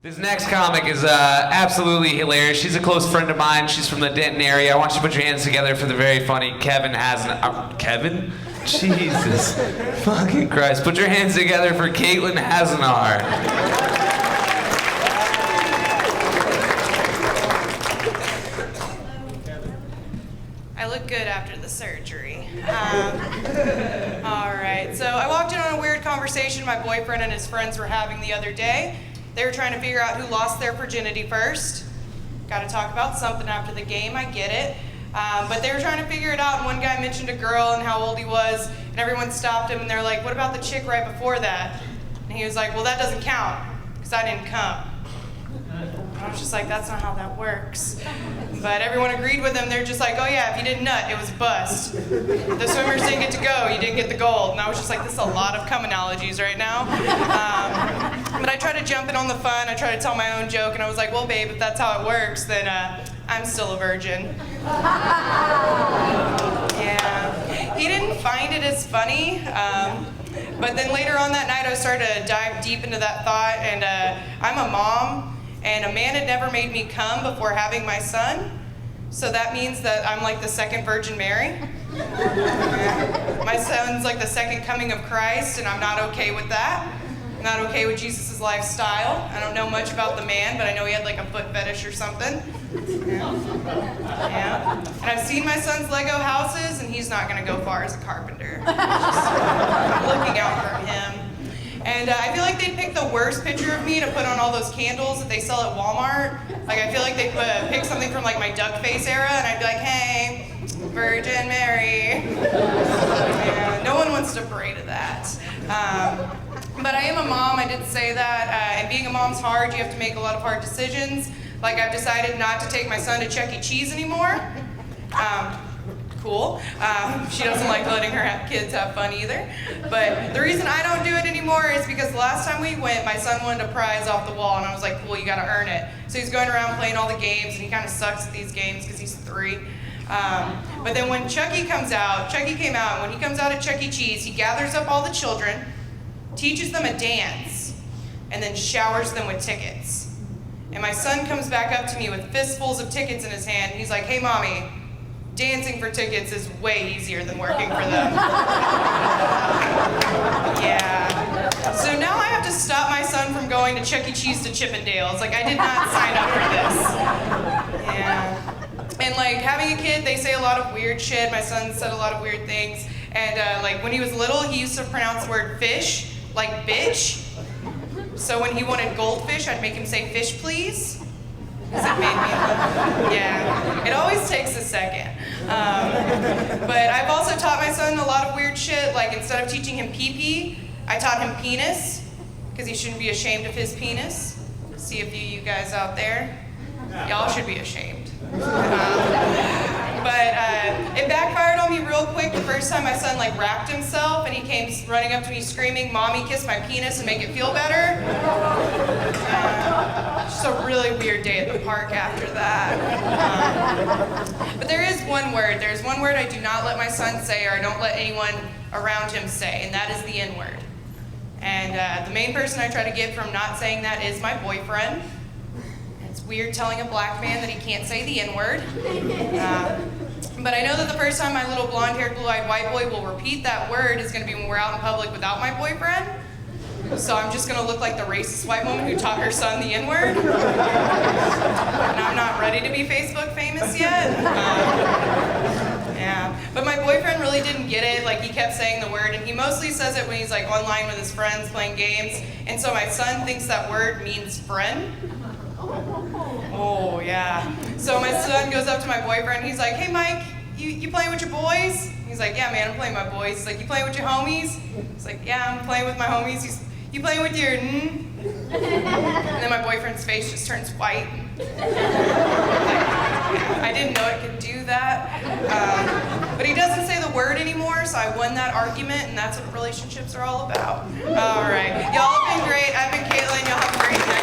This next comic is absolutely hilarious. She's a close friend of mine. She's from the Denton area. I want you to put your hands together for the very funny Katlynn Hasenauer. Kevin? Jesus. Fucking Christ. Put your hands together for Katlynn Hasenauer. I look good after the surgery. All right, so I walked in on a weird conversation my boyfriend and his friends were having the other day. They were trying to figure out who lost their virginity first. Got to talk about something after the game, I get it. But they were trying to figure it out, and one guy mentioned a girl and how old he was, and everyone stopped him, and they're like, what about the chick right before that? And he was like, well, that doesn't count, because I didn't come. I was just like, that's not how that works. But everyone agreed with him. They're just like, oh yeah, if you didn't nut, it was a bust. The swimmers didn't get to go, you didn't get the gold. And I was just like, this is a lot of cum analogies right now. But I tried to jump in on the fun. I tried to tell my own joke, and I was like, well, babe, if that's how it works, then I'm still a virgin. Yeah. He didn't find it as funny. But then later on that night, I started to dive deep into that thought, and I'm a mom. And a man had never made me come before having my son. So that means that I'm like the second Virgin Mary. My son's like the second coming of Christ, and I'm not okay with that. I'm not okay with Jesus' lifestyle. I don't know much about the man, but I know he had like a foot fetish or something. Yeah. And I've seen my son's Lego houses, and he's not gonna go far as a carpenter. I'm looking out for him. And I feel like they'd pick the worst picture of me to put on all those candles that they sell at Walmart. Like, I feel like they'd pick something from like my duck face era, and I'd be like, hey, Virgin Mary. Yeah, no one wants to pray to that. But I am a mom, I did say that, and being a mom's hard. You have to make a lot of hard decisions. Like, I've decided not to take my son to Chuck E. Cheese anymore. Cool. She doesn't like letting her kids have fun either. But the reason I don't do it anymore is because the last time we went, my son wanted a prize off the wall, and I was like, cool, you gotta earn it. So he's going around playing all the games, and he kind of sucks at these games because he's 3. But then when Chucky came out, and when he comes out at Chuck E. Cheese, he gathers up all the children, teaches them a dance, and then showers them with tickets. And my son comes back up to me with fistfuls of tickets in his hand, and he's like, hey, mommy, dancing for tickets is way easier than working for them. Yeah. So now I have to stop my son from going to Chuck E. Cheese to Chippendales. Like, I did not sign up for this. Yeah. And like, having a kid, they say a lot of weird shit. My son said a lot of weird things. And like, when he was little, he used to pronounce the word fish like bitch. So when he wanted goldfish, I'd make him say fish please. Because it made me, yeah, it always takes a second. But I've also taught my son a lot of weird shit, like instead of teaching him pee-pee, I taught him penis, because he shouldn't be ashamed of his penis. See a few of you guys out there, y'all should be ashamed. But it backfired on me real quick the first time my son like wrapped himself, and he came running up to me screaming, "Mommy, kiss my penis and make it feel better." Just a really weird day at the park after that. But there is one word. There's one word I do not let my son say, or I don't let anyone around him say, and that is the N-word. And the main person I try to get from not saying that is my boyfriend. It's weird telling a black man that he can't say the N-word. But I know that the first time my little blonde-haired, blue-eyed white boy will repeat that word is going to be when we're out in public without my boyfriend. So I'm just going to look like the racist white woman who taught her son the N-word. And I'm not ready to be Facebook famous yet. Yeah. But my boyfriend really didn't get it. Like, he kept saying the word, and he mostly says it when he's like online with his friends playing games. And so my son thinks that word means friend. Oh, yeah. So my son goes up to my boyfriend, he's like, hey, Mike, you playing with your boys? He's like, yeah, man, I'm playing with my boys. He's like, you playing with your homies? He's like, yeah, I'm playing with my homies. You playing with your And then my boyfriend's face just turns white. I didn't know it could do that. But he doesn't say the word anymore, so I won that argument, and that's what relationships are all about. All right. Y'all have been great. I've been Katlynn. Y'all have a great night.